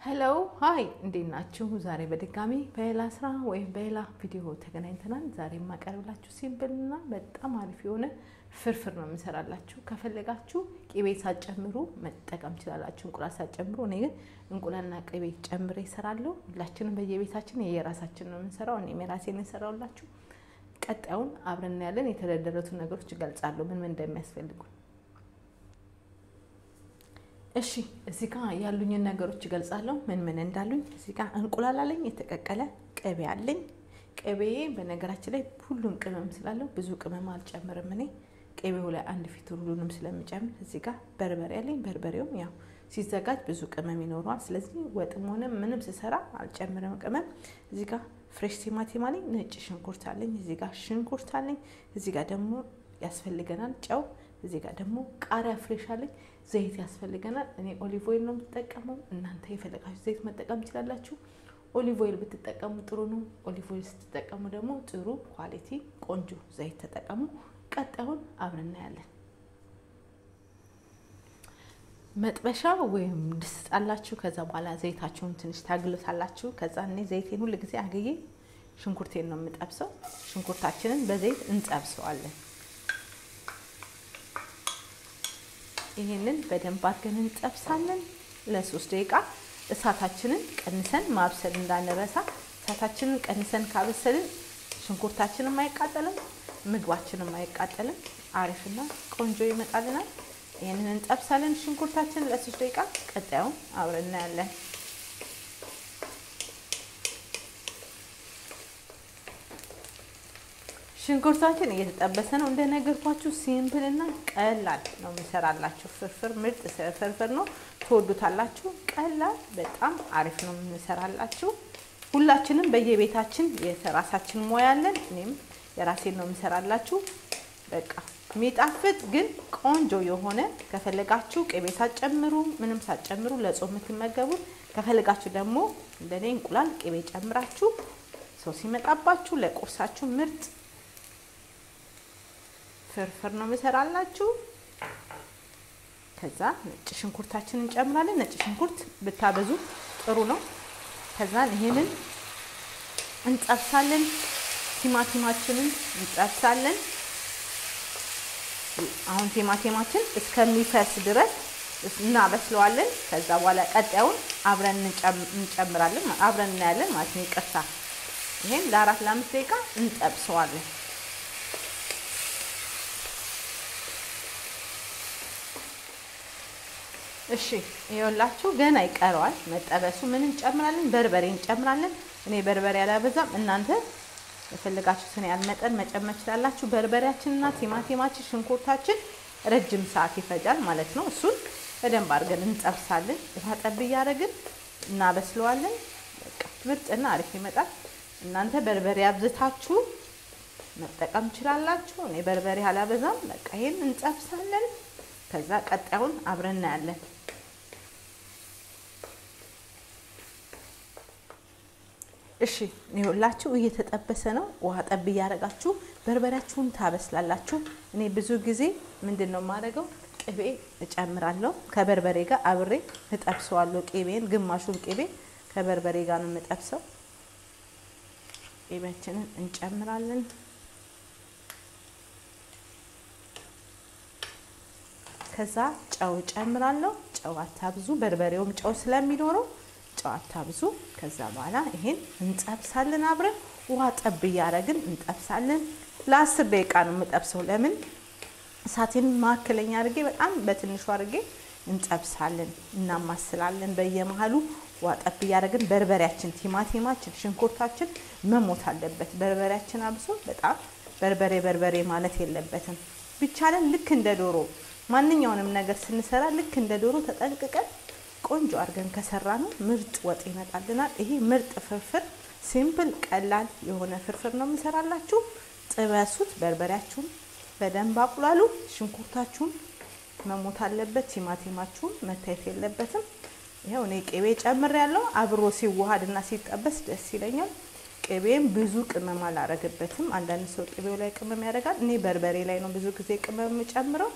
ሄሎ ሃይ እንዴናችሁ ዛሬ በድጋሚ በሌላ ስራ ወይ በሌላ ቪዲዮ ተገናኝተናል ዛሬ ማቀርብላችሁ ሲምፕልና በጣም አሪፍ የሆነ ፍርፍር ነው የምሰራላችሁ ከፈለጋችሁ ቅቤ ሳጨምሩ መጠቀም ይችላልላችሁ እንቁላል ሳጨምሩ እኔ ግን እንቁላልና ቅቤ ጨምሬ እሰራለሁ ሁላችንም በየቤታችን የየራሳችን ነው የምንሰራው እኔ የራሴን እሰራውላችሁ ቀጣዩን አብረን ያለን የተደረደሩትን ነገሮች ይገልጻሉ ምን እንደሚያስፈልጉ እሺ እዚህ ጋር ያሉኝ ነገሮች ይገልጻሉ ምን እንዳሉኝ እዚህ ጋር እንቁላል አለኝ የተቀቀለ ቅቤ አለኝ ቅቤ በነገራችን ላይ ሁሉም ቅመም ስላለው ብዙ ቅመም አልጨምርም እኔ ቅቤው ላይ አንድ ፊት ሁሉንም ስለምጨምር እዚህ ጋር በርበሬ አለኝ በርበሬውም ያው ሲዘጋጅ ብዙ ቅመም ይኖራል ስለዚህ ወጥም ሆነ ምንም ሲሰራ አልጨምርም ቅመም እዚህ ጋር ፍሬሽ ቲማቲም አለኝ ነጭ ሽንኩርት አለኝ እዚህ ጋር ሽንኩርት አለኝ እዚህ ጋር ደግሞ ያስፈልገናል ጨው እዚህ ጋር ደግሞ ቃሪያ ፍሬሽ አለኝ ዘይት ያስፈልገናል እኔ ኦሊቭ ኦይል ነው የምጠቀመው እናንተ የፈለጋችሁ ዘይት መጠቀም ትችላላችሁ ኦሊቭ ኦይል ብትጠቀሙ ጥሩ ነው ኦሊቭ ኦይል ስትጠቀሙ ደግሞ ጥሩ ኳሊቲ ቆንጆ ዘይት ተጠቀሙ ቀጣዩን አብረን ያለን መጥበሻ ወይም ድስት አላችሁ ከዛ በኋላ ዘይታችሁን ትንሽ ታግሉታላችሁ ከዛ እኔ ዘይቴን ሁሉ ጊዜ አገዬ ሽንኩርቴን ነው የምጠብሰው ሽንኩርታችንን በዘይት እንጠብሰዋለን ይሄንን በደንብ አድርገን እንጠብሳለን ለ3 ደቂቃ እሳታችንን ቀንሰን ማብሰል እንዳንረሳ እሳታችንን ቀንሰን ካበሰልን ሽንኩርታችንን ማይቃጠልም ምግባችንን ማይቃጠልም አሪፍና ቆንጆ ይመጣልናል ይሄንን እንጠብሳለን ሽንኩርታችንን ለ3 ደቂቃ ቀጣዩን አብረን ያለን ሽንኩርታችን እየተጠበሰ ነው እንደነገርኳችሁ ሲምፕልና ቀላል ነው የምሰራላችሁ ፍርፍር ምርጥ ፍርፍር ነው ትወዱታላችሁ ቀላል በጣም አሪፍ ነው የምሰራላችሁ ሁላችንም በየቤታችን የራሳችን ሞያ አለን እኔም የራሴን ነው የምሰራላችሁ በቃ ሚጣፍጥ ግን ቆንጆ የሆነ ከፈለጋችሁ ቅቤ ሳጨምሩ ምንም ሳጨምሩ ለጾም የምትመገቡ ከፈለጋችሁ ደግሞ እንደኔ እንቁላል ቅቤ ጨምራችሁ ሶስ ይመጣባችሁ ለቁርሳችሁ ምርጥ ፍርፍር ነው የምሰራላችሁ ከዛ ነጭ ሽንኩርታችንን እንጨምራለን ነጭ ሽንኩርት ብታበዙ ጥሩ ነው ከዛ ይሄንን እንጠብሳለን ቲማቲማችንን እንጠብሳለን አሁን ቲማቲማችን እስከሚፈስ ድረስ እናበስለዋለን ከዛ በኋላ ቀጣዩን አብረን እንጨምራለን አብረን እናያለን ማለት ነው ይቀርታ ይሄን ለ4 ለ5 ደቂቃ እንጠብሰዋለን እሺ ይኸውላችሁ ገና ይቀራል መጠበሱ ምን እንጨምራለን በርበሬ እንጨምራለን እኔ በርበሬ አላበዛም እናንተ የፈለጋችሁትን ያህል መጠን መጨመር ትችላላችሁ በርበሬያችንና ቲማቲማችን ሽንኩርታችን ረጅም ሰዓት ይፈጃል ማለት ነው እሱን በደንብ አድርገን እንጠብሳለን ውሃ ጠብ ያደረግን እናበስለዋለን በቃ ምርጥና አሪፍ ይመጣል እናንተ በርበሬ አብዝታችሁ መጠቀም ትችላላችሁ እኔ በርበሬ አላበዛም በቃ ይሄን እንጠብሳለን ከዛ ቀጣዩን አብረን ያለን እሺ ይኸውላችሁ እየተጠበሰ ነው ውሃ ጠብ ያደረጋችሁ በርበሬያችሁን ታበስላላችሁ እኔ ብዙ ጊዜ ምንድነው ማድረገው ቅቤ እጨምራለሁ ከበርበሬ ጋር አብሬ እጠብሰዋለሁ ቅቤን ግማሹን ቅቤ ከበርበሬ ጋር ነው የምጠብሰው ቅቤያችንን እንጨምራለን ከዛ ጨው ጨምራለሁ ጨው አታብዙ በርበሬውም ጨው ስለሚኖረው ጨው አታብዙ ከዛ በኋላ ይሄን እንጠብሳለን አብረን ውሃ ጠብ ያደረግን እንጠብሳለን ለ10 ደቂቃ ነው የምጠብሰው ለምን እሳቴን ማከለኛ አድርጌ በጣም በትንሹ አድርጌ እንጠብሳለን እናማስላለን በየመሃሉ ውሃ ጠብ ያደረግን በርበሬያችን ቲማቲማችን ሽንኩርታችን መሞት አለበት በርበሬያችን አብሶ በጣም በርበሬ ማለት የለበትም ብቻለን ልክ እንደ ዶሮ ማንኛውንም ነገር ስንሰራ ልክ እንደ ዶሮ ተጠንቅቀን ቆንጆ አድርገን ከሰራነው ምርጥ ወጥ ይመጣልናል ይሄ ምርጥ ፍርፍር ሲምፕል ቀላል የሆነ ፍርፍር ነው የምሰራላችሁ ጥበሱት በርበሬያችሁን በደንብ አቁላሉ ሽንኩርታችሁን መሞት አለበት ቲማቲማችሁን መታየት የለበትም ይሄው እኔ ቅቤ ጨምሬያለሁ አብሮ ሲዋሃድና ሲጠበስ ደስ ይለኛል ቅቤም ብዙ ቅመም አላረግበትም አንዳንድ ሰው ቅቤው ላይ ቅመም ያደርጋል እኔ በርበሬ ላይ ነው ብዙ ጊዜ ቅመም የምጨምረው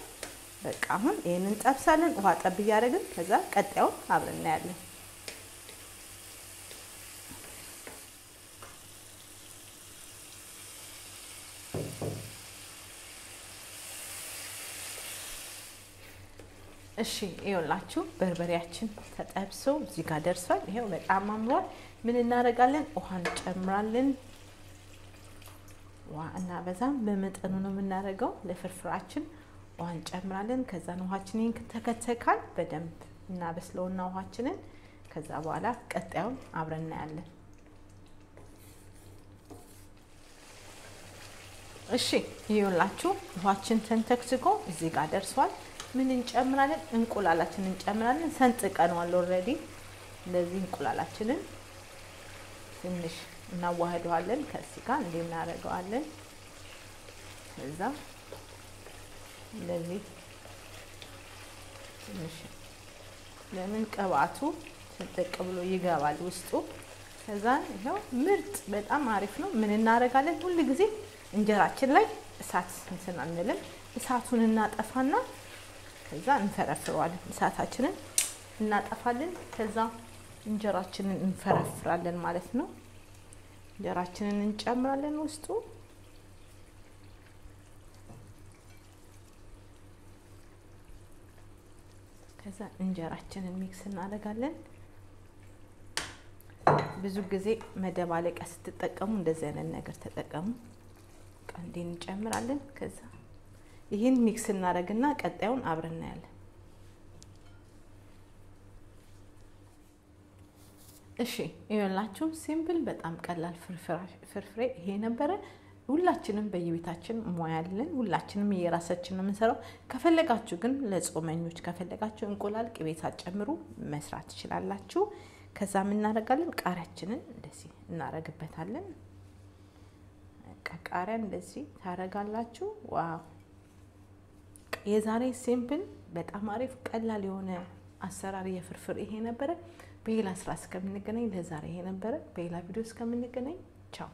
በቃ አሁን ይሄንን ጠብሳለን ውሃ ጠብ ያደረግን ከዛ ቀጣዩን አብረን እናያለን እሺ ይኸውላችሁ በርበሬያችን ተጠብሶ እዚህ ጋር ደርሷል ይሄው በጣም አምሯል ምን እናደርጋለን ውሃ እንጨምራለን ውሃ እና በዛም በመጠኑ ነው የምናደርገው ለፍርፍራችን ውሃ እንጨምራለን ከዛ ውሃችንን ተከተካል በደንብ እናበስለውና ውሃችንን ከዛ በኋላ ቀጣዩን አብረን እናያለን እሺ ይኸውላችሁ ውሃችን ተንተክስኮ እዚህ ጋር ደርሷል ምን እንጨምራለን እንቁላላችንን እንጨምራለን ሰንጥቀናል ኦሬዲ ለዚህ እንቁላላችንን ትንሽ እናዋህደዋለን ከዚህ ጋር እንደምናደርገዋለን ከዛ ለዚህ ትንሽ ለምን ቀባቱ ተጠቅ ብሎ ይገባል ውስጡ ከዛ ይሄው ምርጥ በጣም አሪፍ ነው ምን እናደርጋለን ሁሉ ጊዜ እንጀራችን ላይ እሳት እንሰናነለን እሳቱን እናጠፋና ከዛ እንፈረፍረዋለን እሳታችንን እናጠፋለን ከዛ እንጀራችንን እንፈረፍራለን ማለት ነው እንጀራችንን እንጨምራለን ውስጡ ከዛ እንጀራችንን ሚክስ እናደርጋለን ብዙ ጊዜ መደባለቂያ ስትጠቀሙ እንደዚህ አይነት ነገር ተጠቀሙ ቀንዴን እንጨምራለን ከዛ ይሄን ሚክስ እናደርግና ቀጣዩን አብረን እናያለን እሺ ይኸውላችሁ ሲምፕል በጣም ቀላል ፍርፍሬ ይሄ ነበር ሁላችንም በየቤታችን ሞያለን ሁላችንም የራሳችንን የምንሰራው ከፈለጋችሁ ግን ለጾመኞች ከፈለጋችሁ እንቁላል ቅቤ ሳጨምሩ መስራት ትችላላችሁ ከዛ ምን እናደርጋለን ቃሪያችንን እንደዚህ እናረግበታለን ቃሪያ እንደዚህ ታረጋላችሁ ዋው የዛሬ ሲምፕል በጣም አሪፍ ቀላል የሆነ አሰራር የፍርፍር ይሄ ነበር በሌላ ስራ እስከምንገናኝ ለዛሬ ይሄ ነበር በሌላ ቪዲዮ እስከምንገናኝ ቻው